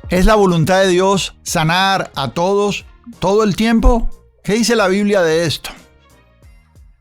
¿Es la voluntad de Dios sanar a todos todo el tiempo? ¿Qué dice la Biblia de esto?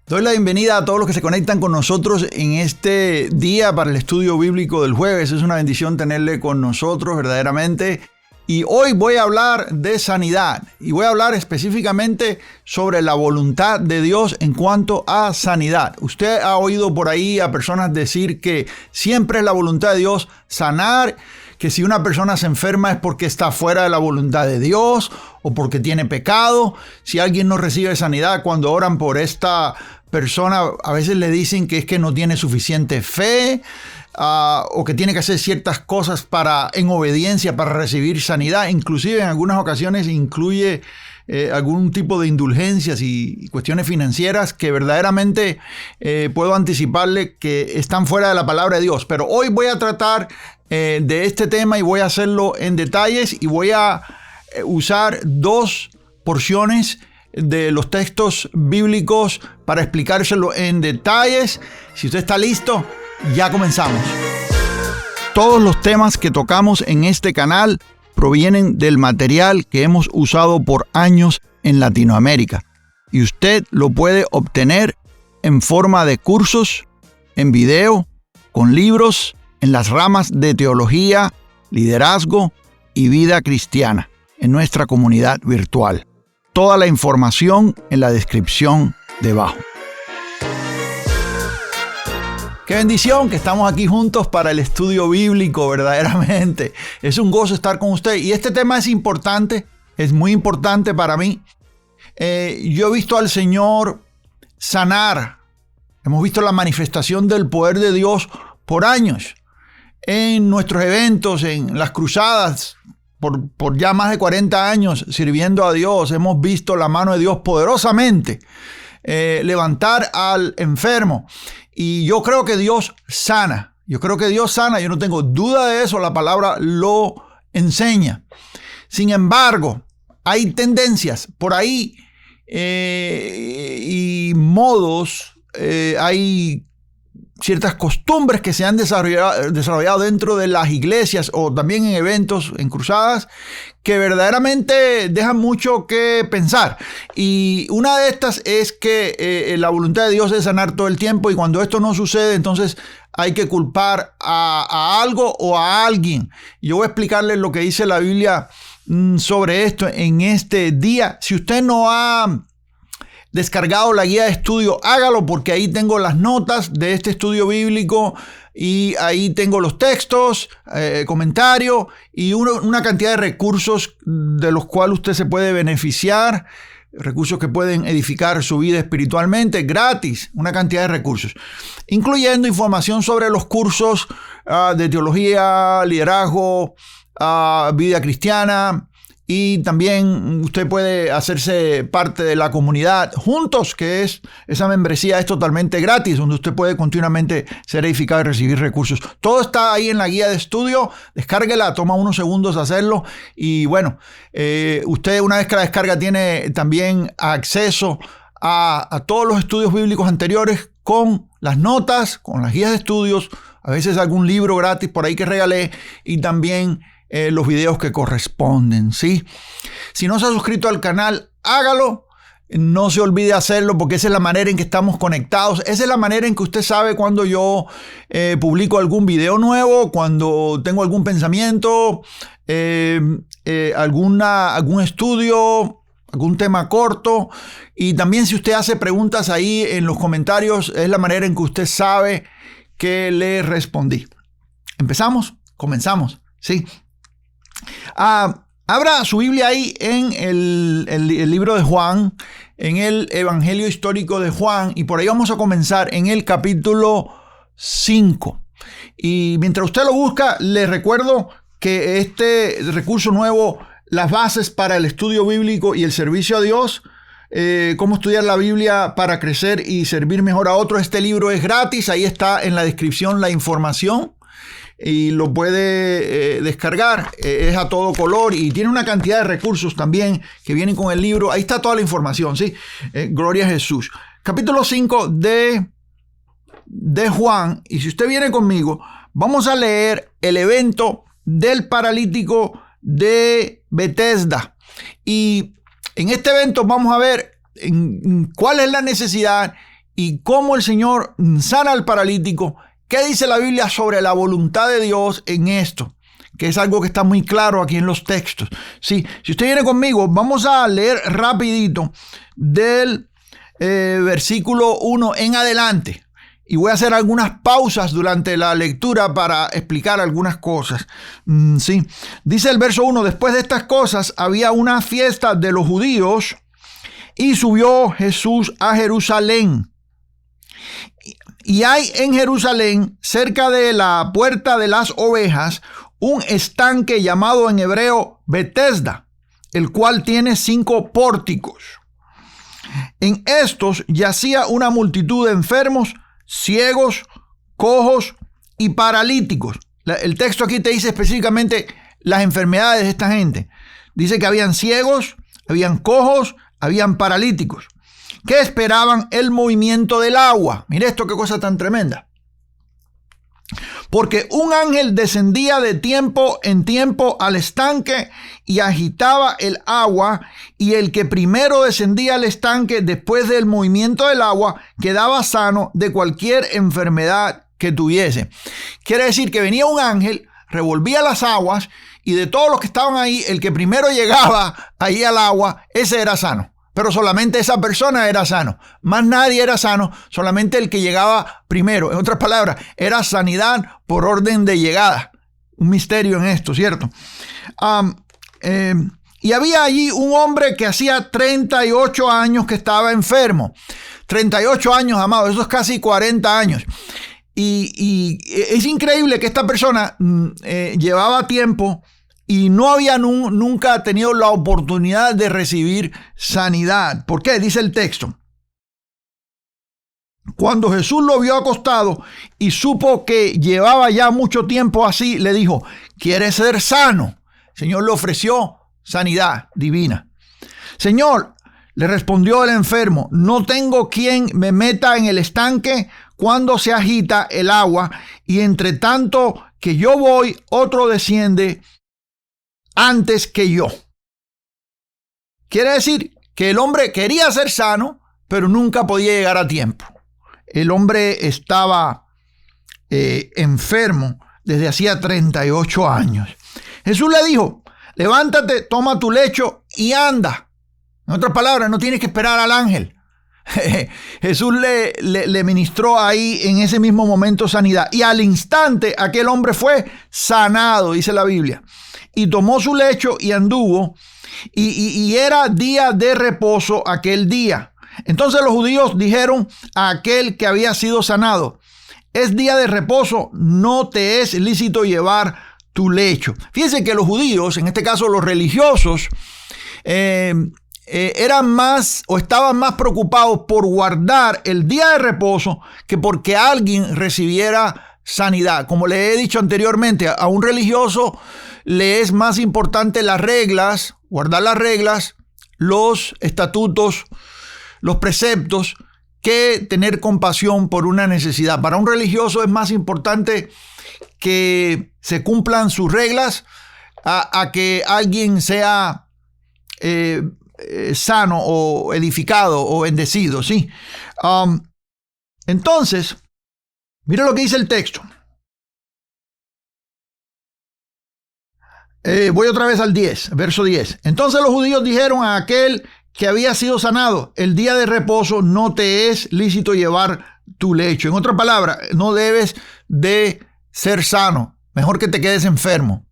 Doy la bienvenida a todos los que se conectan con nosotros en este día para el estudio bíblico del jueves. Es una bendición tenerle con nosotros verdaderamente. Y hoy voy a hablar de sanidad y voy a hablar específicamente sobre la voluntad de Dios en cuanto a sanidad. Usted ha oído por ahí a personas decir que siempre es la voluntad de Dios sanar, que si una persona se enferma es porque está fuera de la voluntad de Dios o porque tiene pecado. Si alguien no recibe sanidad cuando oran por esta persona, a veces le dicen que es que no tiene suficiente fe. O que tiene que hacer ciertas cosas en obediencia para recibir sanidad. Inclusive en algunas ocasiones incluye algún tipo de indulgencias y cuestiones financieras que verdaderamente puedo anticiparle que están fuera de la palabra de Dios. Pero hoy voy a tratar de este tema y voy a hacerlo en detalles y voy a usar dos porciones de los textos bíblicos para explicárselo en detalles. Si usted está listo, ya comenzamos. Todos los temas que tocamos en este canal provienen del material que hemos usado por años en Latinoamérica y usted lo puede obtener en forma de cursos, en video, con libros, en las ramas de teología, liderazgo y vida cristiana en nuestra comunidad virtual. Toda la información en la descripción debajo. Qué bendición que estamos aquí juntos para el estudio bíblico, verdaderamente. Es un gozo estar con usted. Y este tema es importante, es muy importante para mí. Yo he visto al Señor sanar. Hemos visto la manifestación del poder de Dios por años. En nuestros eventos, en las cruzadas, por ya más de 40 años sirviendo a Dios, hemos visto la mano de Dios poderosamente levantar al enfermo. Y yo creo que Dios sana. Yo no tengo duda de eso, la palabra lo enseña. Sin embargo, hay tendencias por ahí y modos, hay ciertas costumbres que se han desarrollado dentro de las iglesias o también en eventos, en cruzadas, que verdaderamente dejan mucho que pensar. Y una de estas es que la voluntad de Dios es sanar todo el tiempo, y cuando esto no sucede, entonces hay que culpar a algo o a alguien. Yo voy a explicarles lo que dice la Biblia sobre esto en este día. Si usted no ha descargado la guía de estudio, hágalo, porque ahí tengo las notas de este estudio bíblico y ahí tengo los textos, comentarios y una cantidad de recursos de los cuales usted se puede beneficiar, recursos que pueden edificar su vida espiritualmente, gratis, una cantidad de recursos, incluyendo información sobre los cursos de teología, liderazgo, vida cristiana. Y también usted puede hacerse parte de la comunidad Juntos, que es esa membresía, es totalmente gratis, donde usted puede continuamente ser edificado y recibir recursos. Todo está ahí en la guía de estudio. Descárguela, toma unos segundos hacerlo. Y bueno, usted una vez que la descarga tiene también acceso a todos los estudios bíblicos anteriores con las notas, con las guías de estudios, a veces algún libro gratis por ahí que regalé y también los videos que corresponden, ¿sí? Si no se ha suscrito al canal, hágalo. No se olvide hacerlo, porque esa es la manera en que estamos conectados. Esa es la manera en que usted sabe cuando yo publico algún video nuevo, cuando tengo algún pensamiento, algún estudio, algún tema corto. Y también si usted hace preguntas ahí en los comentarios, es la manera en que usted sabe que le respondí. Comenzamos, ¿sí? Abra su Biblia ahí en el libro de Juan, en el Evangelio histórico de Juan, y por ahí vamos a comenzar en el capítulo 5. Y mientras usted lo busca, le recuerdo que este recurso nuevo, las bases para el estudio bíblico y el servicio a Dios, cómo estudiar la Biblia para crecer y servir mejor a otros, este libro es gratis. Ahí está en la descripción la información. Y lo puede descargar, es a todo color y tiene una cantidad de recursos también que vienen con el libro. Ahí está toda la información, ¿sí? Gloria a Jesús. Capítulo 5 de Juan, y si usted viene conmigo, vamos a leer el evento del paralítico de Betesda. Y en este evento vamos a ver cuál es la necesidad y cómo el Señor sana al paralítico. ¿Qué dice la Biblia sobre la voluntad de Dios en esto? Que es algo que está muy claro aquí en los textos. Sí, si usted viene conmigo, vamos a leer rapidito del versículo 1 en adelante. Y voy a hacer algunas pausas durante la lectura para explicar algunas cosas. Sí, dice el verso 1, después de estas cosas había una fiesta de los judíos y subió Jesús a Jerusalén. Y hay en Jerusalén, cerca de la puerta de las ovejas, un estanque llamado en hebreo Betesda, el cual tiene 5 pórticos. En estos yacía una multitud de enfermos, ciegos, cojos y paralíticos. El texto aquí te dice específicamente las enfermedades de esta gente. Dice que habían ciegos, habían cojos, habían paralíticos, que esperaban el movimiento del agua. Mire esto, qué cosa tan tremenda. Porque un ángel descendía de tiempo en tiempo al estanque y agitaba el agua, y el que primero descendía al estanque después del movimiento del agua quedaba sano de cualquier enfermedad que tuviese. Quiere decir que venía un ángel, revolvía las aguas, y de todos los que estaban ahí, el que primero llegaba ahí al agua, ese era sano. Pero solamente esa persona era sano. Más nadie era sano, solamente el que llegaba primero. En otras palabras, era sanidad por orden de llegada. Un misterio en esto, ¿cierto? Y había allí un hombre que hacía 38 años que estaba enfermo. 38 años, amado, eso es casi 40 años. Y es increíble que esta persona llevaba tiempo y no había nunca tenido la oportunidad de recibir sanidad. ¿Por qué? Dice el texto. Cuando Jesús lo vio acostado y supo que llevaba ya mucho tiempo así, le dijo, ¿quieres ser sano? El Señor le ofreció sanidad divina. Señor, le respondió el enfermo, no tengo quien me meta en el estanque cuando se agita el agua, y entre tanto que yo voy, otro desciende antes que yo. Quiere decir que el hombre quería ser sano, pero nunca podía llegar a tiempo. El hombre estaba enfermo desde hacía 38 años. Jesús le dijo, levántate, toma tu lecho y anda. En otras palabras, no tienes que esperar al ángel. Jesús le ministró ahí en ese mismo momento sanidad. Y al instante aquel hombre fue sanado, dice la Biblia. Y tomó su lecho y anduvo, y era día de reposo aquel día. Entonces los judíos dijeron a aquel que había sido sanado, es día de reposo, no te es lícito llevar tu lecho. Fíjense que los judíos, en este caso los religiosos, eran más o estaban más preocupados por guardar el día de reposo que porque alguien recibiera sanidad. Como le he dicho anteriormente, a un religioso le es más importante las reglas, guardar las reglas, los estatutos, los preceptos, que tener compasión por una necesidad. Para un religioso es más importante que se cumplan sus reglas a que alguien sea sano o edificado o bendecido, ¿sí? Entonces, mira lo que dice el texto. Voy otra vez al 10, verso 10. Entonces los judíos dijeron a aquel que había sido sanado, el día de reposo no te es lícito llevar tu lecho. En otras palabras, no debes de ser sano, mejor que te quedes enfermo.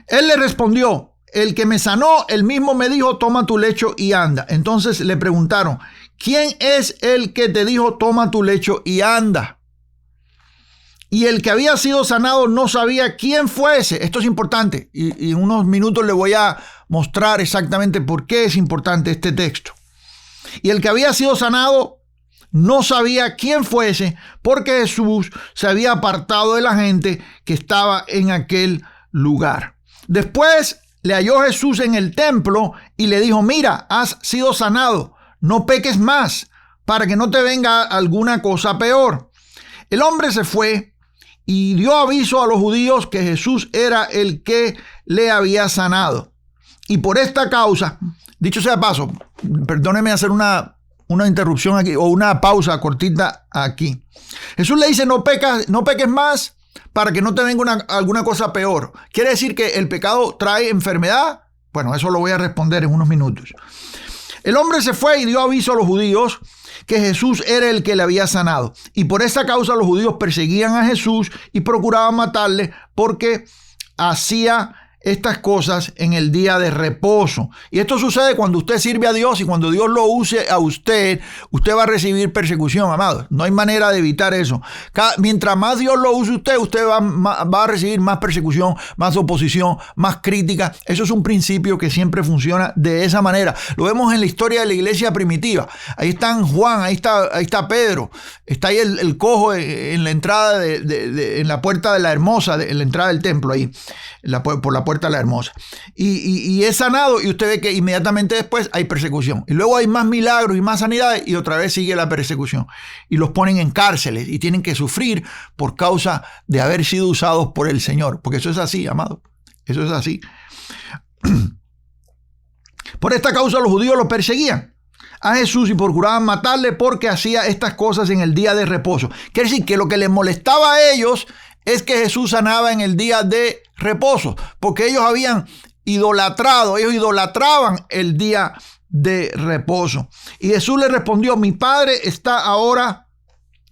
Él le respondió, el que me sanó, él mismo me dijo, toma tu lecho y anda. Entonces le preguntaron, ¿quién es el que te dijo, toma tu lecho y anda? Y el que había sido sanado no sabía quién fuese. Esto es importante y en unos minutos le voy a mostrar exactamente por qué es importante este texto. Y el que había sido sanado no sabía quién fuese, porque Jesús se había apartado de la gente que estaba en aquel lugar. Después le halló Jesús en el templo y le dijo, mira, has sido sanado, no peques más, para que no te venga alguna cosa peor. El hombre se fue y dio aviso a los judíos que Jesús era el que le había sanado. Y por esta causa, dicho sea de paso, perdóneme hacer una interrupción aquí o una pausa cortita aquí. Jesús le dice, no peques más para que no te venga alguna cosa peor. ¿Quiere decir que el pecado trae enfermedad? Bueno, eso lo voy a responder en unos minutos. El hombre se fue y dio aviso a los judíos que Jesús era el que le había sanado. Y por esta causa los judíos perseguían a Jesús y procuraban matarle porque hacía estas cosas en el día de reposo. Y esto sucede cuando usted sirve a Dios y cuando Dios lo use a usted va a recibir persecución, amados. No hay manera de evitar eso. Mientras más Dios lo use usted va a recibir más persecución, más oposición, más crítica. Eso es un principio que siempre funciona de esa manera. Lo vemos en la historia de la iglesia primitiva. Ahí están Juan, ahí está Pedro, está ahí el cojo en la entrada en la puerta de la Hermosa, en la entrada del templo ahí. Por la puerta de la Hermosa. Y es sanado y usted ve que inmediatamente después hay persecución. Y luego hay más milagros y más sanidades y otra vez sigue la persecución. Y los ponen en cárceles y tienen que sufrir por causa de haber sido usados por el Señor. Porque eso es así, amado. Eso es así. Por esta causa los judíos lo perseguían a Jesús y procuraban matarle porque hacía estas cosas en el día de reposo. Quiere decir que lo que les molestaba a ellos es que Jesús sanaba en el día de reposo, porque ellos idolatraban el día de reposo. Y Jesús le respondió, mi Padre está ahora,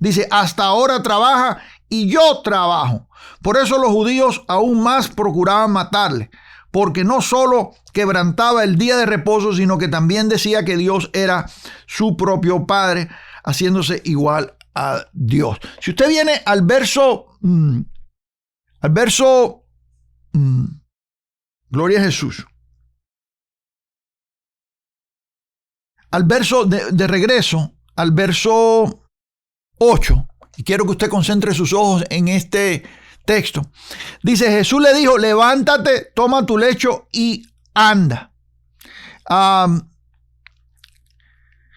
dice, hasta ahora trabaja y yo trabajo. Por eso los judíos aún más procuraban matarle, porque no solo quebrantaba el día de reposo, sino que también decía que Dios era su propio Padre, haciéndose igual a Dios. Si usted viene al verso, gloria a Jesús, al verso de regreso, al verso 8, y quiero que usted concentre sus ojos en este texto. Dice, Jesús le dijo, levántate, toma tu lecho y anda.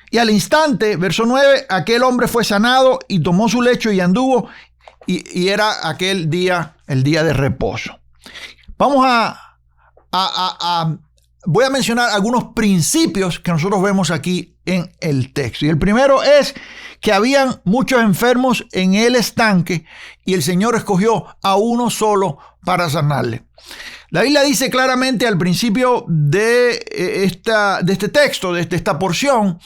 Y al instante, verso 9, aquel hombre fue sanado y tomó su lecho y anduvo, y era aquel día, el día de reposo. Vamos voy a mencionar algunos principios que nosotros vemos aquí en el texto. Y el primero es que habían muchos enfermos en el estanque y el Señor escogió a uno solo para sanarle. La Biblia dice claramente al principio de este texto, de esta porción,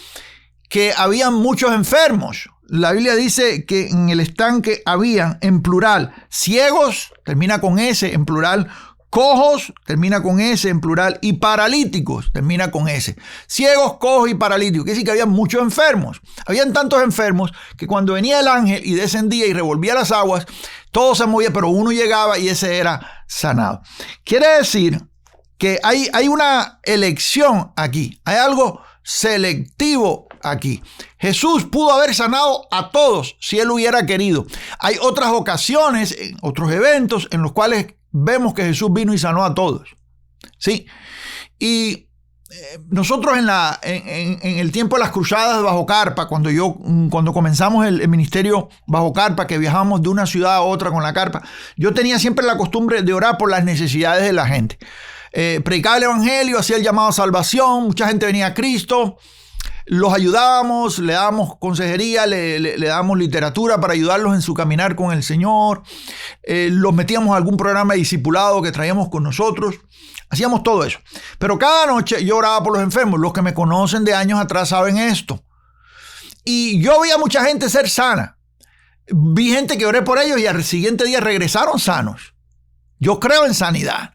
que habían muchos enfermos. La Biblia dice que en el estanque habían, en plural, ciegos, termina con S, en plural, cojos, termina con S, en plural, y paralíticos, termina con S. Ciegos, cojos y paralíticos. Quiere decir que había muchos enfermos. Habían tantos enfermos que cuando venía el ángel y descendía y revolvía las aguas, todo se movía, pero uno llegaba y ese era sanado. Quiere decir que hay una elección aquí, hay algo selectivo aquí. Jesús pudo haber sanado a todos si él hubiera querido. Hay otras ocasiones, otros eventos en los cuales vemos que Jesús vino y sanó a todos. ¿Sí? Y nosotros en el tiempo de las cruzadas bajo carpa, cuando comenzamos el ministerio bajo carpa, que viajamos de una ciudad a otra con la carpa, yo tenía siempre la costumbre de orar por las necesidades de la gente. Predicaba el evangelio, hacía el llamado a salvación, mucha gente venía a Cristo, los ayudábamos, le dábamos consejería, le dábamos literatura para ayudarlos en su caminar con el Señor, los metíamos a algún programa de discipulado que traíamos con nosotros, hacíamos todo eso. Pero cada noche yo oraba por los enfermos. Los que me conocen de años atrás saben esto. Y yo vi a mucha gente ser sana. Vi gente que oré por ellos y al siguiente día regresaron sanos. Yo creo en sanidad.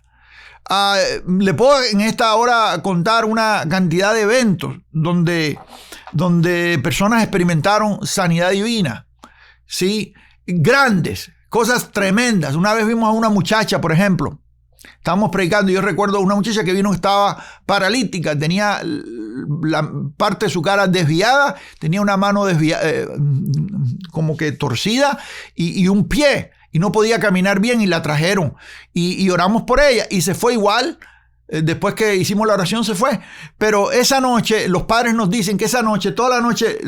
Le puedo en esta hora contar una cantidad de eventos donde personas experimentaron sanidad divina, ¿sí? Grandes, cosas tremendas. Una vez vimos a una muchacha, por ejemplo, estábamos predicando y yo recuerdo una muchacha que vino, estaba paralítica, tenía la parte de su cara desviada, tenía una mano desviada, como que torcida y un pie. Y no podía caminar bien y la trajeron y oramos por ella y se fue igual Después que hicimos la oración se fue. Pero esa noche, los padres nos dicen que esa noche, toda la noche,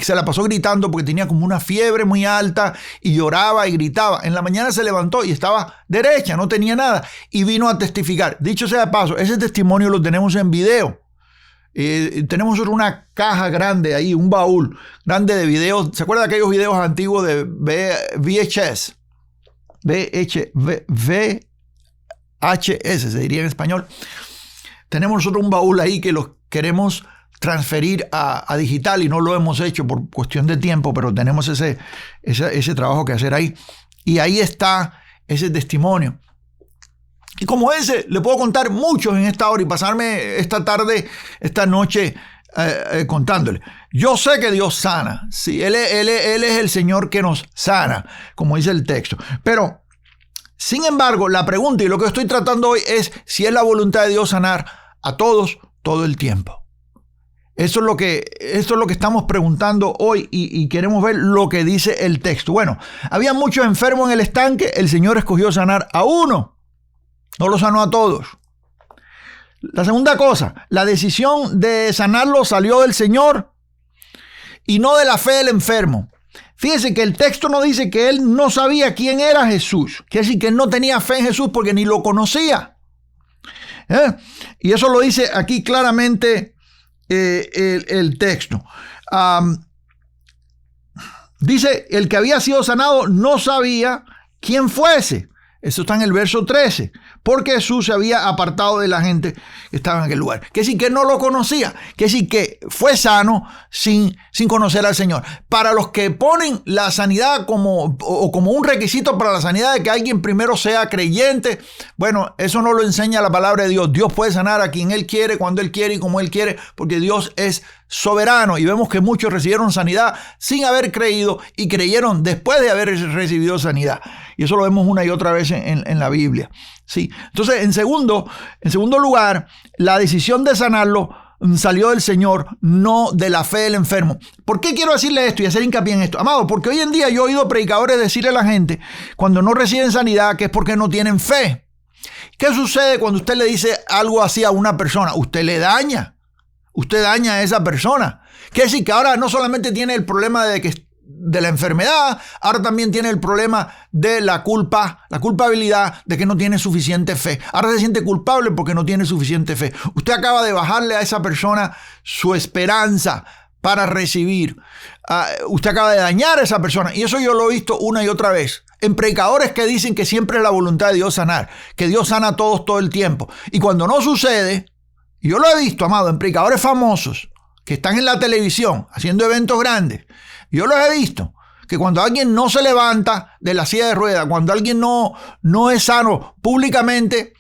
se la pasó gritando porque tenía como una fiebre muy alta y lloraba y gritaba. En la mañana se levantó y estaba derecha, no tenía nada. Y vino a testificar. Dicho sea de paso, ese testimonio lo tenemos en video. Tenemos una caja grande ahí, un baúl grande de videos. ¿Se acuerdan de aquellos videos antiguos de VHS? VHS se diría en español. Tenemos nosotros un baúl ahí que los queremos transferir a digital y no lo hemos hecho por cuestión de tiempo, pero tenemos ese trabajo que hacer ahí. Y ahí está ese testimonio. Y como ese, le puedo contar muchos en esta hora y pasarme esta tarde, esta noche contándole. Yo sé que Dios sana. Sí, Él es el Señor que nos sana, como dice el texto. Pero, sin embargo, la pregunta y lo que estoy tratando hoy es si es la voluntad de Dios sanar a todos todo el tiempo. Esto es lo que estamos preguntando hoy y queremos ver lo que dice el texto. Bueno, había muchos enfermos en el estanque. El Señor escogió sanar a uno. No lo sanó a todos. La segunda cosa, la decisión de sanarlo salió del Señor y no de la fe del enfermo. Fíjense que el texto no dice que él no sabía quién era Jesús. Quiere decir que él no tenía fe en Jesús porque ni lo conocía. Y eso lo dice aquí claramente el texto. Dice, el que había sido sanado no sabía quién fuese. Eso está en el verso 13. Porque Jesús se había apartado de la gente que estaba en aquel lugar. Que sí que no lo conocía. Que sí que fue sano sin conocer al Señor. Para los que ponen la sanidad como un requisito para la sanidad de que alguien primero sea creyente, bueno, eso no lo enseña la palabra de Dios. Dios puede sanar a quien Él quiere, cuando Él quiere y como Él quiere, porque Dios es soberano. Y vemos que muchos recibieron sanidad sin haber creído y creyeron después de haber recibido sanidad. Y eso lo vemos una y otra vez en la Biblia. Sí. Entonces, en segundo lugar, la decisión de sanarlo salió del Señor, no de la fe del enfermo. ¿Por qué quiero decirle esto y hacer hincapié en esto? Amado, porque hoy en día yo he oído predicadores decirle a la gente, cuando no reciben sanidad, que es porque no tienen fe. ¿Qué sucede cuando usted le dice algo así a una persona? Usted le daña. Usted daña a esa persona. Quiere decir que ahora no solamente tiene el problema de la enfermedad, ahora también tiene el problema de la culpabilidad de que no tiene suficiente fe. Ahora se siente culpable porque no tiene suficiente fe. Usted acaba de bajarle a esa persona su esperanza para recibir. Usted acaba de dañar a esa persona. Y eso yo lo he visto una y otra vez en predicadores que dicen que siempre es la voluntad de Dios sanar, que Dios sana a todos todo el tiempo. Y cuando no sucede, yo lo he visto, amado, en predicadores famosos que están en la televisión haciendo eventos grandes. Yo los he visto, que cuando alguien no se levanta de la silla de ruedas, cuando alguien no es sano públicamente,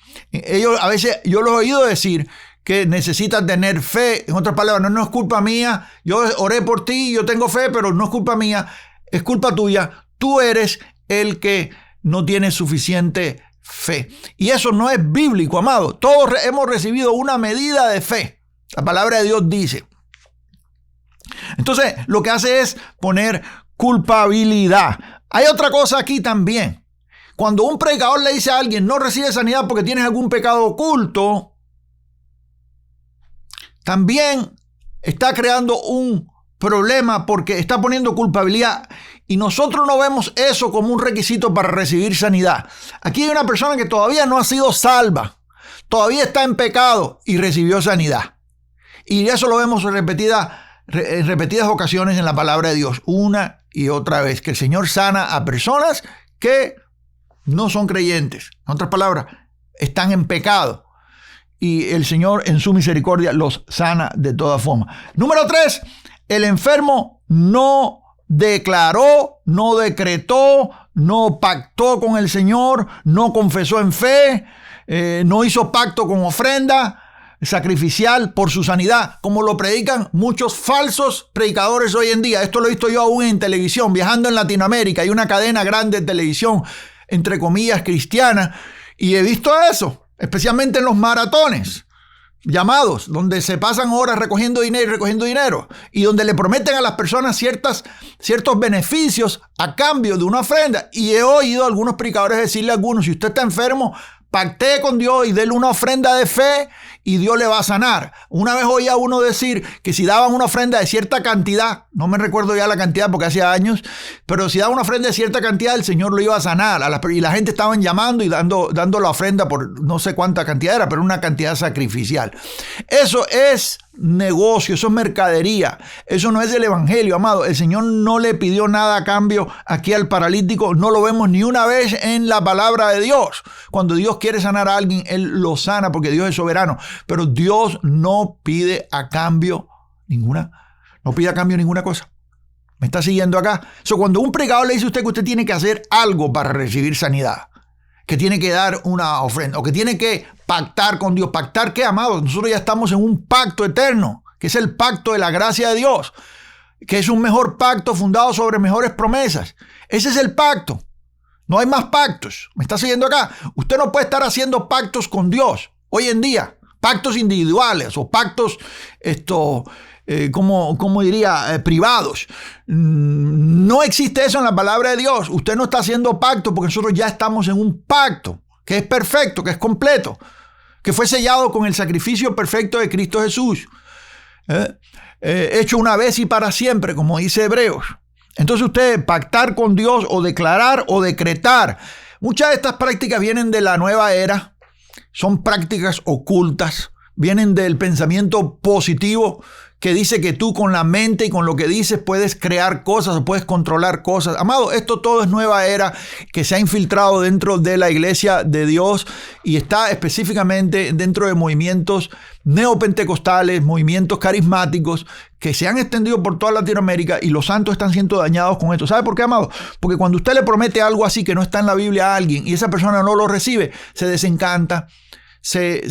a veces yo los he oído decir que necesitan tener fe. En otras palabras, no es culpa mía, yo oré por ti, yo tengo fe, pero no es culpa mía, es culpa tuya. Tú eres el que no tiene suficiente fe. Y eso no es bíblico, amado. Todos hemos recibido una medida de fe. La palabra de Dios dice. Entonces, lo que hace es poner culpabilidad. Hay otra cosa aquí también. Cuando un predicador le dice a alguien, no recibe sanidad porque tienes algún pecado oculto, también está creando un problema porque está poniendo culpabilidad. Y nosotros no vemos eso como un requisito para recibir sanidad. Aquí hay una persona que todavía no ha sido salva, todavía está en pecado y recibió sanidad. Y eso lo vemos en repetidas ocasiones en la palabra de Dios, una y otra vez, que el Señor sana a personas que no son creyentes. En otras palabras, están en pecado. Y el Señor en su misericordia los sana de toda forma. Número 3, el enfermo no declaró, no decretó, no pactó con el Señor, no confesó en fe, no hizo pacto con ofrenda sacrificial por su sanidad, como lo predican muchos falsos predicadores hoy en día. Esto lo he visto yo aún en televisión, viajando en Latinoamérica. Hay una cadena grande de televisión, entre comillas, cristiana, y he visto eso, especialmente en los maratones llamados, donde se pasan horas recogiendo dinero, y donde le prometen a las personas ciertos beneficios a cambio de una ofrenda. Y he oído a algunos predicadores decirle a algunos, si usted está enfermo, pactee con Dios y déle una ofrenda de fe y Dios le va a sanar. Una vez oía a uno decir que si daban una ofrenda de cierta cantidad, no me recuerdo ya la cantidad porque hace años, pero si daban una ofrenda de cierta cantidad, el Señor lo iba a sanar. Y la gente estaban llamando y dando la ofrenda por no sé cuánta cantidad era, pero una cantidad sacrificial. Eso es negocio, eso es mercadería, eso no es el evangelio, amado. El Señor no le pidió nada a cambio aquí al paralítico, no lo vemos ni una vez en la palabra de Dios. Cuando Dios quiere sanar a alguien, Él lo sana porque Dios es soberano, pero Dios no pide a cambio ninguna cosa. ¿Me está siguiendo acá? Cuando un predicador le dice a usted que usted tiene que hacer algo para recibir sanidad, que tiene que dar una ofrenda o que tiene que pactar con Dios. ¿Pactar qué, amado? Nosotros ya estamos en un pacto eterno, que es el pacto de la gracia de Dios, que es un mejor pacto fundado sobre mejores promesas. Ese es el pacto. No hay más pactos. ¿Me está siguiendo acá? Usted no puede estar haciendo pactos con Dios hoy en día. Pactos individuales o pactos, ¿cómo diría? Privados. No existe eso en la palabra de Dios. Usted no está haciendo pacto porque nosotros ya estamos en un pacto que es perfecto, que es completo, que fue sellado con el sacrificio perfecto de Cristo Jesús. Hecho una vez y para siempre, como dice Hebreos. Entonces usted pactar con Dios o declarar o decretar. Muchas de estas prácticas vienen de la nueva era. Son prácticas ocultas. Vienen del pensamiento positivo que dice que tú con la mente y con lo que dices puedes crear cosas o puedes controlar cosas. Amado, esto todo es nueva era que se ha infiltrado dentro de la iglesia de Dios y está específicamente dentro de movimientos neopentecostales, movimientos carismáticos que se han extendido por toda Latinoamérica y los santos están siendo dañados con esto. ¿Sabe por qué, amado? Porque cuando usted le promete algo así que no está en la Biblia a alguien y esa persona no lo recibe, se desencanta, se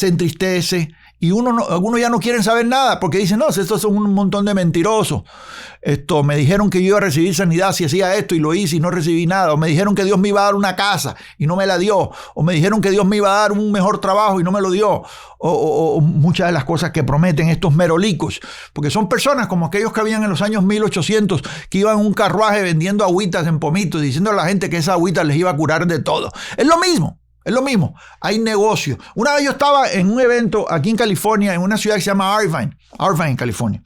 entristece. Y algunos ya no quieren saber nada porque dicen, no, estos son un montón de mentirosos. Me dijeron que yo iba a recibir sanidad si hacía esto y lo hice y no recibí nada. O me dijeron que Dios me iba a dar una casa y no me la dio. O me dijeron que Dios me iba a dar un mejor trabajo y no me lo dio. O muchas de las cosas que prometen estos merolicos. Porque son personas como aquellos que habían en los años 1800 que iban en un carruaje vendiendo agüitas en pomitos, diciendo a la gente que esa agüita les iba a curar de todo. Es lo mismo. Es lo mismo, hay negocio. Una vez yo estaba en un evento aquí en California, en una ciudad que se llama Irvine, California.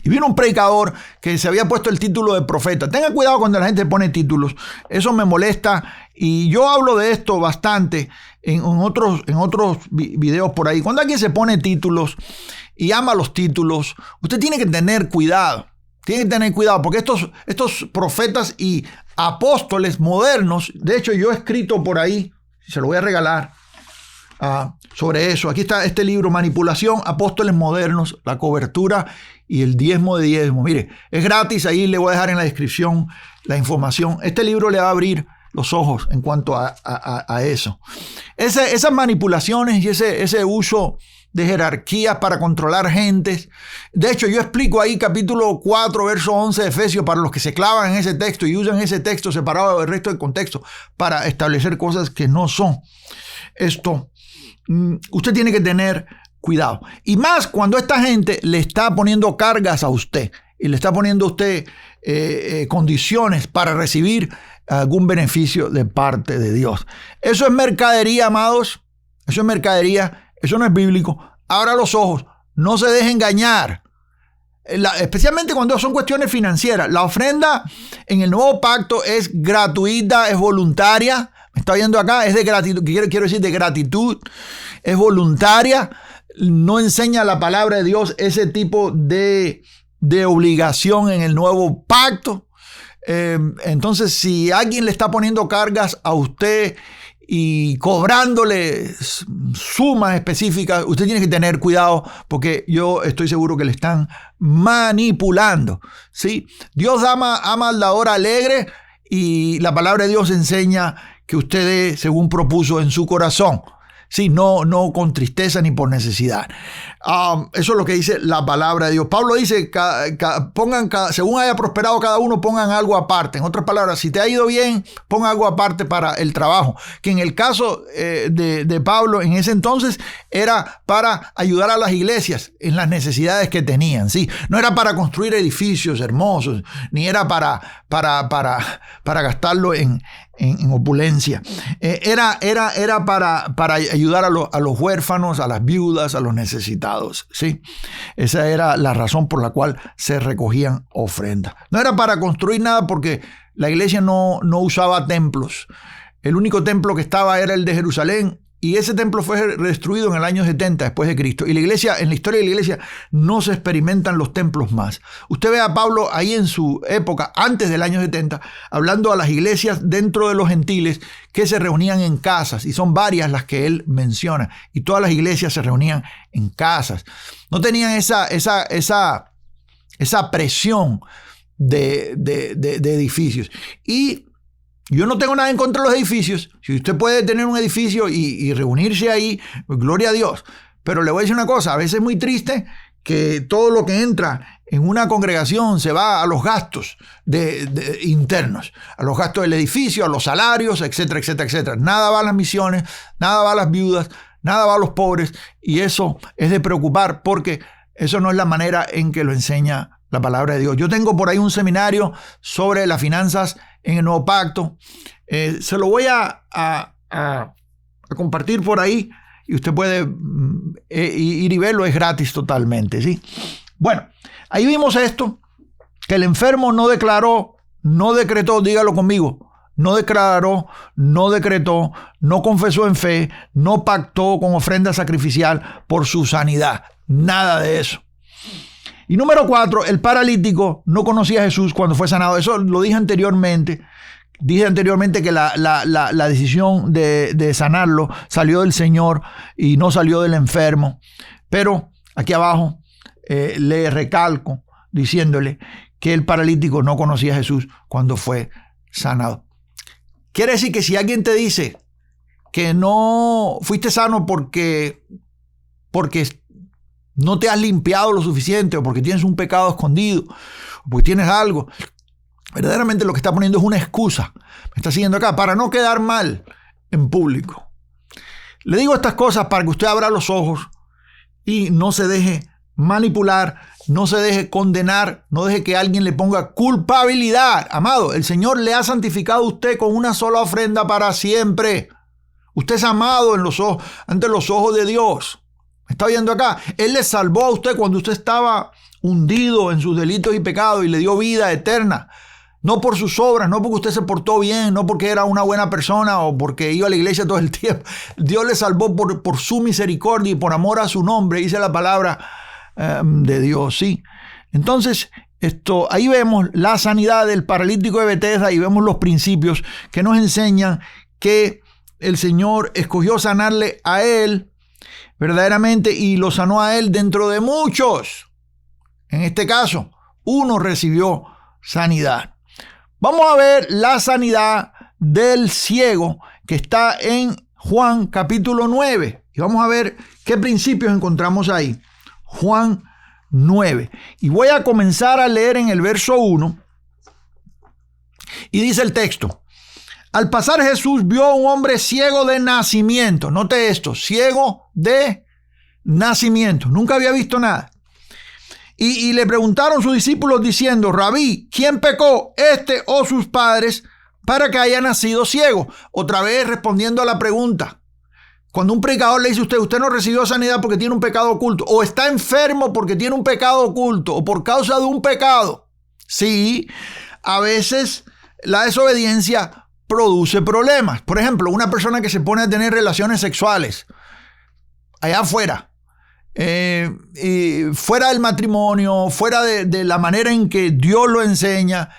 Y vino un predicador que se había puesto el título de profeta. Tenga cuidado cuando la gente pone títulos. Eso me molesta. Y yo hablo de esto bastante en otros videos por ahí. Cuando alguien se pone títulos y ama los títulos, usted tiene que tener cuidado. Tiene que tener cuidado porque estos profetas y apóstoles modernos, de hecho yo he escrito por ahí, se lo voy a regalar, sobre eso. Aquí está este libro, Manipulación, Apóstoles Modernos, la cobertura y el diezmo de diezmo. Mire, es gratis, ahí le voy a dejar en la descripción la información. Este libro le va a abrir los ojos en cuanto a eso. Esas manipulaciones y ese uso de jerarquías para controlar gentes. De hecho, yo explico ahí capítulo 4, verso 11 de Efesios para los que se clavan en ese texto y usan ese texto separado del resto del contexto para establecer cosas que no son. Usted tiene que tener cuidado. Y más cuando esta gente le está poniendo cargas a usted y le está poniendo a usted condiciones para recibir algún beneficio de parte de Dios. Eso es mercadería, amados. Eso es mercadería. Eso no es bíblico. Abra los ojos. No se deje engañar. Especialmente cuando son cuestiones financieras. La ofrenda en el nuevo pacto es gratuita, es voluntaria. ¿Me está viendo acá? Es de gratitud. Quiero decir de gratitud. Es voluntaria. No enseña la palabra de Dios ese tipo de obligación en el nuevo pacto. Entonces, si alguien le está poniendo cargas a usted y cobrándole sumas específicas, usted tiene que tener cuidado porque yo estoy seguro que le están manipulando, ¿sí? Dios ama al dador alegre y la palabra de Dios enseña que usted dé según propuso en su corazón. Sí, no con tristeza ni por necesidad. Eso es lo que dice la palabra de Dios. Pablo dice, según haya prosperado cada uno, pongan algo aparte. En otras palabras, si te ha ido bien, pon algo aparte para el trabajo. Que en el caso de Pablo, en ese entonces, era para ayudar a las iglesias en las necesidades que tenían. Sí, no era para construir edificios hermosos, ni era para gastarlo en en opulencia. Era para ayudar a los huérfanos, a las viudas, a los necesitados, ¿sí? Esa era la razón por la cual se recogían ofrendas. No era para construir nada, porque la iglesia no usaba templos. El único templo que estaba era el de Jerusalén, y ese templo fue destruido en el año 70 después de Cristo. Y la iglesia, en la historia de la iglesia, no se experimentan los templos más. Usted ve a Pablo ahí en su época, antes del año 70, hablando a las iglesias dentro de los gentiles que se reunían en casas. Y son varias las que él menciona. Y todas las iglesias se reunían en casas. No tenían esa presión de edificios. Y yo no tengo nada en contra de los edificios. Si usted puede tener un edificio y reunirse ahí, pues gloria a Dios. Pero le voy a decir una cosa, a veces es muy triste que todo lo que entra en una congregación se va a los gastos internos, a los gastos del edificio, a los salarios, etcétera, etcétera, etcétera. Nada va a las misiones, nada va a las viudas, nada va a los pobres, y eso es de preocupar, porque eso no es la manera en que lo enseña la palabra de Dios. Yo tengo por ahí un seminario sobre las finanzas en el Nuevo Pacto. Se lo voy a compartir por ahí, y usted puede ir y verlo, es gratis totalmente, ¿sí? Bueno, ahí vimos esto, que el enfermo no declaró, no decretó, dígalo conmigo, no declaró, no decretó, no confesó en fe, no pactó con ofrenda sacrificial por su sanidad. Nada de eso. Y número 4, el paralítico no conocía a Jesús cuando fue sanado. Eso lo dije anteriormente. Dije anteriormente que la decisión de sanarlo salió del Señor y no salió del enfermo. Pero aquí abajo le recalco diciéndole que el paralítico no conocía a Jesús cuando fue sanado. Quiere decir que si alguien te dice que no fuiste sano porque no te has limpiado lo suficiente, o porque tienes un pecado escondido, o porque tienes algo, verdaderamente lo que está poniendo es una excusa. Me está siguiendo acá para no quedar mal en público. Le digo estas cosas para que usted abra los ojos y no se deje manipular, no se deje condenar, no deje que alguien le ponga culpabilidad. Amado, el Señor le ha santificado a usted con una sola ofrenda para siempre. Usted es amado ante los ojos de Dios. ¿Me está viendo acá? Él le salvó a usted cuando usted estaba hundido en sus delitos y pecados, y le dio vida eterna. No por sus obras, no porque usted se portó bien, no porque era una buena persona o porque iba a la iglesia todo el tiempo. Dios le salvó por su misericordia y por amor a su nombre, dice la palabra de Dios, ¿sí? Entonces, ahí vemos la sanidad del paralítico de Betesda, y vemos los principios que nos enseñan que el Señor escogió sanarle a él verdaderamente, y lo sanó a él dentro de muchos. En este caso, uno recibió sanidad. Vamos a ver la sanidad del ciego que está en Juan capítulo 9. Y vamos a ver qué principios encontramos ahí. Juan 9. Y voy a comenzar a leer en el verso 1. Y dice el texto: al pasar Jesús vio a un hombre ciego de nacimiento. Note esto, ciego de nacimiento. Nunca había visto nada. Y le preguntaron sus discípulos diciendo: Rabí, ¿quién pecó, este o sus padres, para que haya nacido ciego? Otra vez respondiendo a la pregunta. Cuando un predicador le dice a usted no recibió sanidad porque tiene un pecado oculto, o está enfermo porque tiene un pecado oculto, o por causa de un pecado. Sí, a veces la desobediencia produce problemas. Por ejemplo, una persona que se pone a tener relaciones sexuales allá afuera, fuera del matrimonio, fuera de la manera en que Dios lo enseña,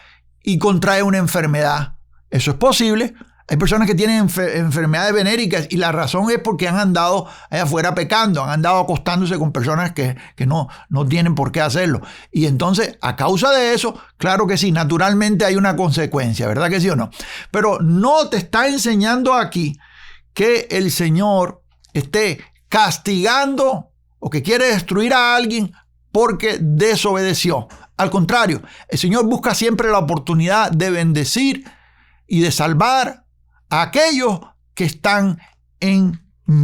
y contrae una enfermedad. Eso es posible. Hay personas que tienen enfermedades venéricas, y la razón es porque han andado allá afuera pecando, han andado acostándose con personas que no tienen por qué hacerlo. Y entonces, a causa de eso, claro que sí, naturalmente hay una consecuencia, ¿verdad que sí o no? Pero no te está enseñando aquí que el Señor esté castigando o que quiere destruir a alguien porque desobedeció. Al contrario, el Señor busca siempre la oportunidad de bendecir y de salvar a aquellos que están en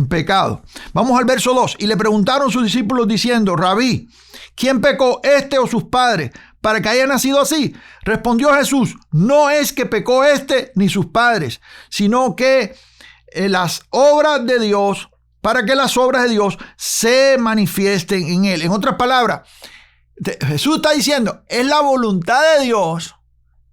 pecado. Vamos al verso 2. Y le preguntaron sus discípulos diciendo: Rabí, ¿quién pecó, este o sus padres, para que haya nacido así? Respondió Jesús: no es que pecó este ni sus padres, sino que las obras de Dios, para que las obras de Dios se manifiesten en él. En otras palabras, Jesús está diciendo, es la voluntad de Dios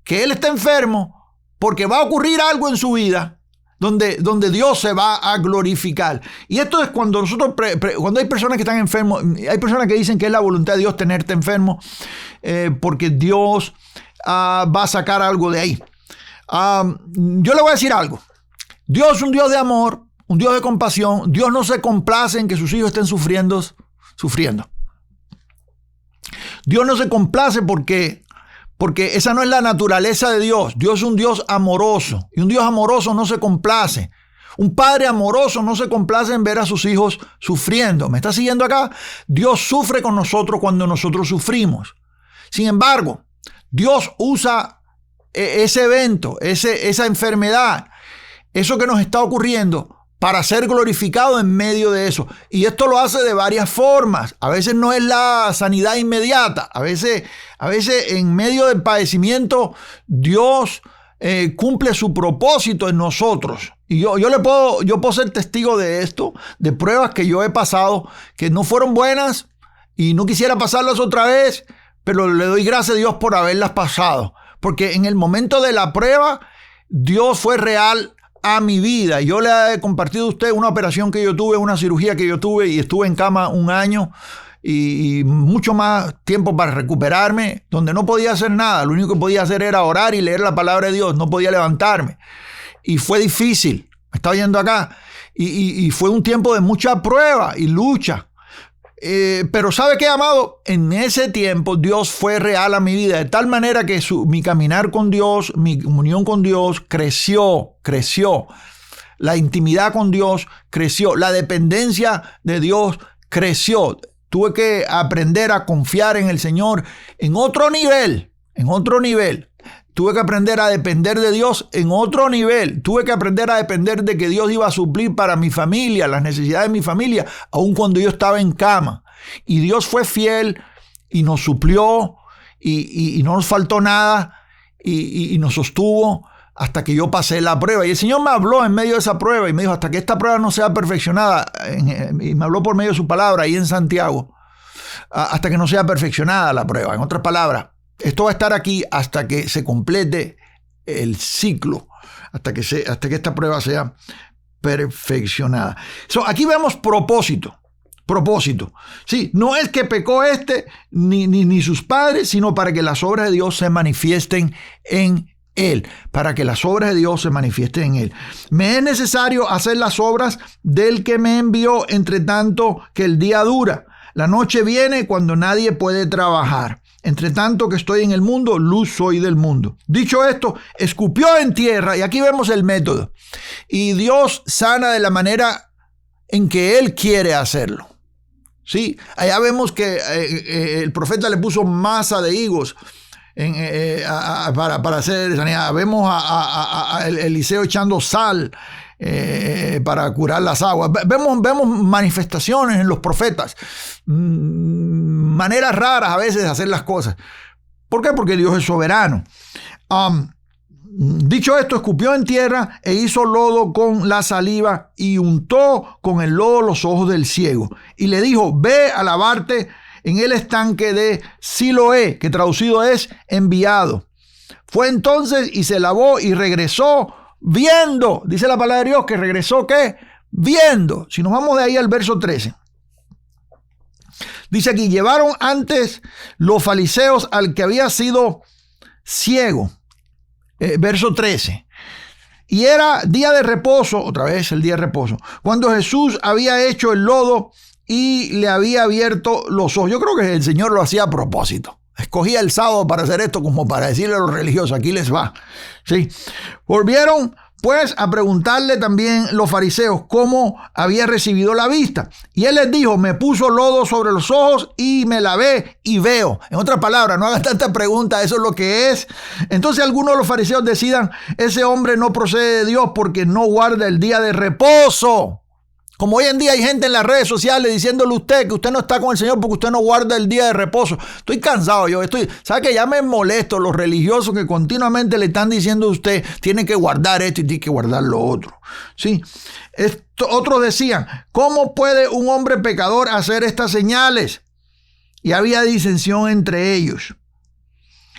que él esté enfermo, porque va a ocurrir algo en su vida donde Dios se va a glorificar. Y esto es cuando nosotros, cuando hay personas que están enfermos, hay personas que dicen que es la voluntad de Dios tenerte enfermo, porque Dios va a sacar algo de ahí. Yo le voy a decir algo. Dios es un Dios de amor, un Dios de compasión. Dios no se complace en que sus hijos estén sufriendo. Dios no se complace porque esa no es la naturaleza de Dios. Dios es un Dios amoroso, y un Dios amoroso no se complace. Un padre amoroso no se complace en ver a sus hijos sufriendo. ¿Me está siguiendo acá? Dios sufre con nosotros cuando nosotros sufrimos. Sin embargo, Dios usa ese evento, esa enfermedad, eso que nos está ocurriendo, para ser glorificado en medio de eso. Y esto lo hace de varias formas. A veces no es la sanidad inmediata. A veces en medio del padecimiento, Dios cumple su propósito en nosotros. Y yo puedo ser testigo de esto, de pruebas que yo he pasado, que no fueron buenas y no quisiera pasarlas otra vez, pero le doy gracias a Dios por haberlas pasado. Porque en el momento de la prueba, Dios fue real a mi vida. Yo le he compartido a usted una operación que yo tuve, una cirugía que yo tuve, y estuve en cama 1 año y mucho más tiempo para recuperarme, donde no podía hacer nada. Lo único que podía hacer era orar y leer la palabra de Dios. No podía levantarme. Y fue difícil. Me está oyendo acá. Y fue un tiempo de mucha prueba y lucha. Pero ¿sabe qué, amado? En ese tiempo Dios fue real a mi vida, de tal manera que mi caminar con Dios, mi comunión con Dios creció. La intimidad con Dios creció. La dependencia de Dios creció. Tuve que aprender a confiar en el Señor en otro nivel. Tuve que aprender a depender de Dios en otro nivel. Tuve que aprender a depender de que Dios iba a suplir para mi familia, las necesidades de mi familia, aun cuando yo estaba en cama. Y Dios fue fiel y nos suplió y no nos faltó nada y nos sostuvo hasta que yo pasé la prueba. Y el Señor me habló en medio de esa prueba y me dijo, hasta que esta prueba no sea perfeccionada, y me habló por medio de su palabra ahí en Santiago, hasta que no sea perfeccionada la prueba. En otras palabras, esto va a estar aquí hasta que se complete el ciclo, hasta que esta prueba sea perfeccionada. Aquí vemos propósito. Sí, no es que pecó este ni sus padres, sino para que las obras de Dios se manifiesten en él. Para que las obras de Dios se manifiesten en él. Me es necesario hacer las obras del que me envió, entre tanto que el día dura. La noche viene cuando nadie puede trabajar. Entre tanto que estoy en el mundo, luz soy del mundo. Dicho esto, escupió en tierra, y aquí vemos el método. Y Dios sana de la manera en que Él quiere hacerlo. Sí, allá vemos que el profeta le puso masa de higos para hacer sanidad. Vemos a Eliseo echando sal para curar las aguas. Vemos manifestaciones en los profetas, maneras raras a veces de hacer las cosas. ¿Por qué? Porque Dios es soberano. Dicho esto, escupió en tierra e hizo lodo con la saliva y untó con el lodo los ojos del ciego. Y le dijo, ve a lavarte en el estanque de Siloé, que traducido es enviado. Fue entonces y se lavó y regresó viendo. Dice la palabra de Dios que regresó, ¿qué? Viendo. Si nos vamos de ahí al verso 13. Dice aquí, llevaron antes los fariseos al que había sido ciego. Verso 13. Y era día de reposo, otra vez el día de reposo, cuando Jesús había hecho el lodo y le había abierto los ojos. Yo creo que el Señor lo hacía a propósito. Escogía el sábado para hacer esto como para decirle a los religiosos, aquí les va. ¿Sí? Volvieron pues a preguntarle también los fariseos cómo había recibido la vista. Y él les dijo, me puso lodo sobre los ojos y me lavé y veo. En otras palabras, no hagan tanta pregunta, eso es lo que es. Entonces algunos de los fariseos decidan, ese hombre no procede de Dios porque no guarda el día de reposo. Como hoy en día hay gente en las redes sociales diciéndole a usted que usted no está con el Señor porque usted no guarda el día de reposo. Estoy cansado ¿sabe que ya me molesto los religiosos que continuamente le están diciendo a usted, tiene que guardar esto y tiene que guardar lo otro? Sí. Otros decían, ¿cómo puede un hombre pecador hacer estas señales? Y había disensión entre ellos.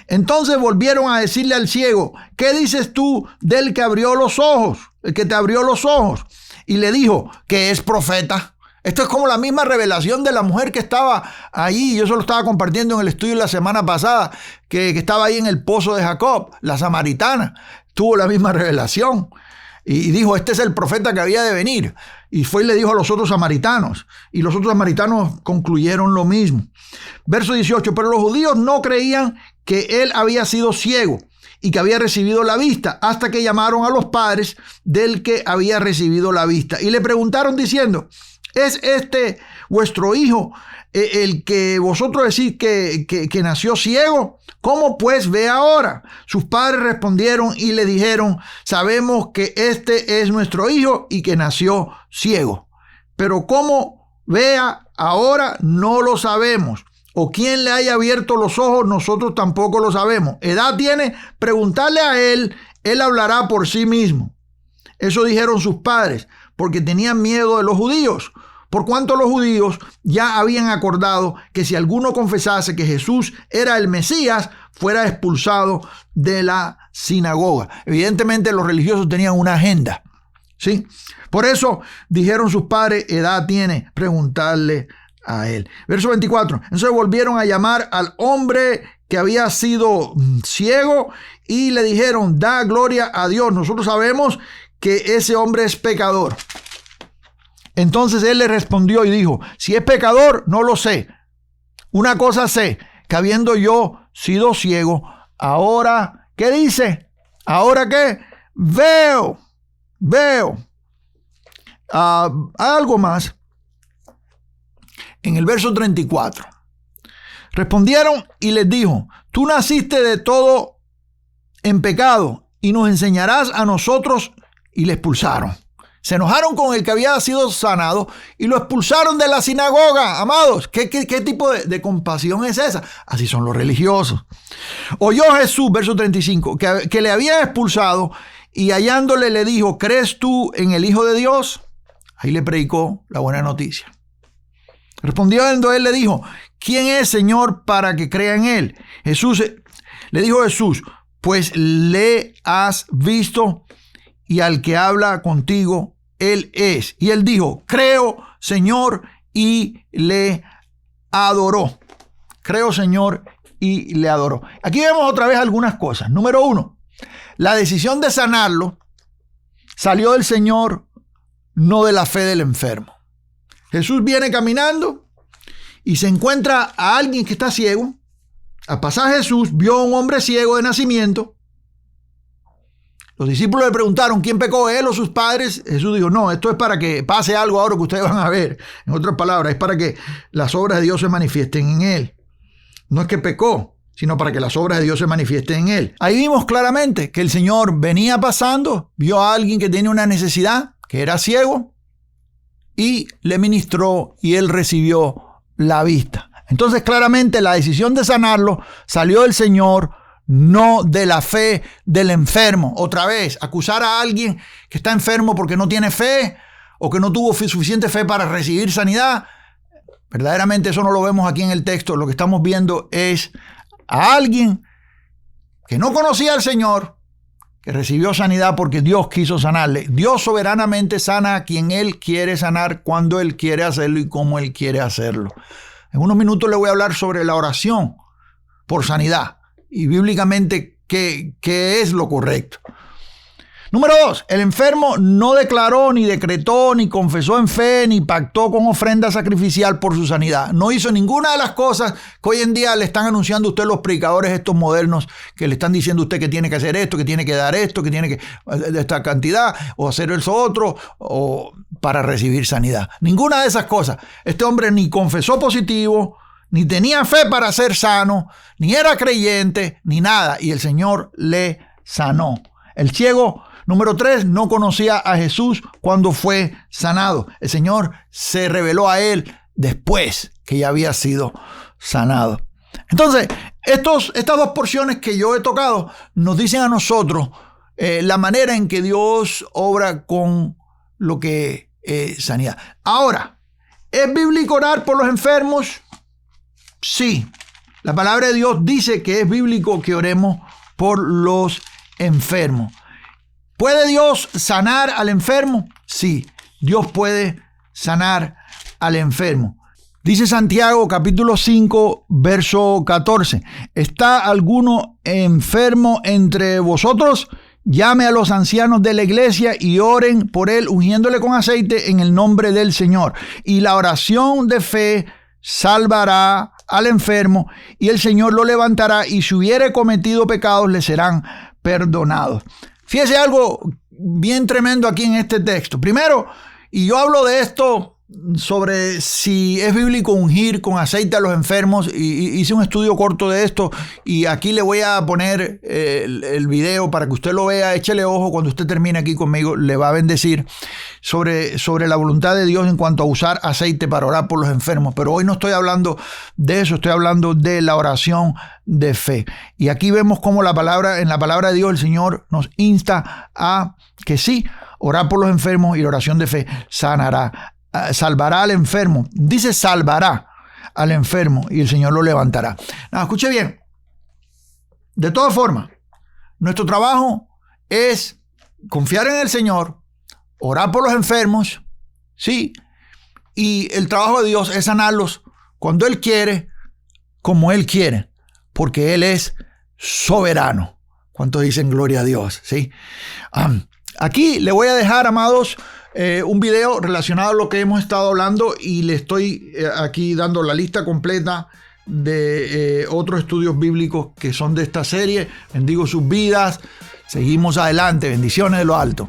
Entonces volvieron a decirle al ciego, ¿qué dices tú del que abrió los ojos? El que te abrió los ojos. Y le dijo que es profeta. Esto es como la misma revelación de la mujer que estaba ahí. Yo se lo estaba compartiendo en el estudio la semana pasada, que estaba ahí en el pozo de Jacob, la samaritana. Tuvo la misma revelación. Y dijo, este es el profeta que había de venir. Y fue y le dijo a los otros samaritanos. Y los otros samaritanos concluyeron lo mismo. Verso 18, pero los judíos no creían que él había sido ciego y que había recibido la vista, hasta que llamaron a los padres del que había recibido la vista. Y le preguntaron diciendo, ¿es este vuestro hijo el que vosotros decís que nació ciego? ¿Cómo pues ve ahora? Sus padres respondieron y le dijeron, sabemos que este es nuestro hijo y que nació ciego. Pero cómo vea ahora no lo sabemos. O quién le haya abierto los ojos, nosotros tampoco lo sabemos. Edad tiene, preguntarle a él hablará por sí mismo. Eso dijeron sus padres, porque tenían miedo de los judíos. Por cuanto los judíos ya habían acordado que si alguno confesase que Jesús era el Mesías, fuera expulsado de la sinagoga. Evidentemente los religiosos tenían una agenda, ¿sí? Por eso dijeron sus padres, edad tiene, preguntarle a él. Verso 24. Entonces volvieron a llamar al hombre que había sido ciego y le dijeron, da gloria a Dios. Nosotros sabemos que ese hombre es pecador. Entonces él le respondió y dijo, si es pecador, no lo sé. Una cosa sé, que habiendo yo sido ciego, ahora, ¿qué dice? ¿Ahora qué? Veo. Algo más. En el verso 34. Respondieron y les dijo, tú naciste de todo en pecado y nos enseñarás a nosotros, y le expulsaron. Se enojaron con el que había sido sanado y lo expulsaron de la sinagoga. Amados, ¿qué tipo de compasión es esa? Así son los religiosos. Oyó Jesús, verso 35, que le habían expulsado, y hallándole le dijo, ¿crees tú en el Hijo de Dios? Ahí le predicó la buena noticia. Respondiendo él le dijo, ¿quién es, Señor, para que crea en él? Le dijo Jesús, pues le has visto, y al que habla contigo, él es. Y él dijo, creo, Señor, y le adoró. Creo, Señor, y le adoró. Aquí vemos otra vez algunas cosas. Número 1, la decisión de sanarlo salió del Señor, no de la fe del enfermo. Jesús viene caminando y se encuentra a alguien que está ciego. Al pasar Jesús vio a un hombre ciego de nacimiento. Los discípulos le preguntaron, ¿quién pecó, él o sus padres? Jesús dijo, no, esto es para que pase algo ahora que ustedes van a ver. En otras palabras, es para que las obras de Dios se manifiesten en él. No es que pecó, sino para que las obras de Dios se manifiesten en él. Ahí vimos claramente que el Señor venía pasando, vio a alguien que tenía una necesidad, que era ciego, y le ministró y él recibió la vista. Entonces claramente la decisión de sanarlo salió del Señor, no de la fe del enfermo. Otra vez, acusar a alguien que está enfermo porque no tiene fe o que no tuvo suficiente fe para recibir sanidad, verdaderamente eso no lo vemos aquí en el texto. Lo que estamos viendo es a alguien que no conocía al Señor, que recibió sanidad porque Dios quiso sanarle. Dios soberanamente sana a quien Él quiere sanar, cuando Él quiere hacerlo y cómo Él quiere hacerlo. En unos minutos le voy a hablar sobre la oración por sanidad y bíblicamente qué es lo correcto. Número 2, el enfermo no declaró, ni decretó, ni confesó en fe, ni pactó con ofrenda sacrificial por su sanidad. No hizo ninguna de las cosas que hoy en día le están anunciando a usted los predicadores estos modernos, que le están diciendo a usted que tiene que hacer esto, que tiene que dar esto, que tiene que de esta cantidad, o hacer eso otro, o para recibir sanidad. Ninguna de esas cosas. Este hombre ni confesó positivo, ni tenía fe para ser sano, ni era creyente, ni nada. Y el Señor le sanó. El ciego Número 3, no conocía a Jesús cuando fue sanado. El Señor se reveló a él después que ya había sido sanado. Entonces, estas dos porciones que yo he tocado nos dicen a nosotros la manera en que Dios obra con lo que es sanidad. Ahora, ¿es bíblico orar por los enfermos? Sí. La palabra de Dios dice que es bíblico que oremos por los enfermos. ¿Puede Dios sanar al enfermo? Sí, Dios puede sanar al enfermo. Dice Santiago capítulo 5, verso 14. ¿Está alguno enfermo entre vosotros? Llame a los ancianos de la iglesia y oren por él, ungiéndole con aceite en el nombre del Señor. Y la oración de fe salvará al enfermo, y el Señor lo levantará, y si hubiere cometido pecados, le serán perdonados. Fíjese algo bien tremendo aquí en este texto. Primero, y yo hablo de esto sobre si es bíblico ungir con aceite a los enfermos, y hice un estudio corto de esto, y aquí le voy a poner el video para que usted lo vea. Échele ojo cuando usted termine aquí conmigo, le va a bendecir sobre la voluntad de Dios en cuanto a usar aceite para orar por los enfermos. Pero hoy no estoy hablando de eso, estoy hablando de la oración de fe. Y aquí vemos cómo en la palabra de Dios el Señor nos insta a que sí, orar por los enfermos, y la oración de fe salvará al enfermo. Dice salvará al enfermo, y el Señor lo levantará. Escuche bien. De todas formas, nuestro trabajo es confiar en el Señor, orar por los enfermos, sí, y el trabajo de Dios es sanarlos cuando Él quiere, como Él quiere, porque Él es soberano. ¿Cuántos dicen gloria a Dios? ¿Sí? Aquí le voy a dejar, amados, un video relacionado a lo que hemos estado hablando, y le estoy aquí dando la lista completa de otros estudios bíblicos que son de esta serie. Bendigo sus vidas. Seguimos adelante. Bendiciones de lo alto.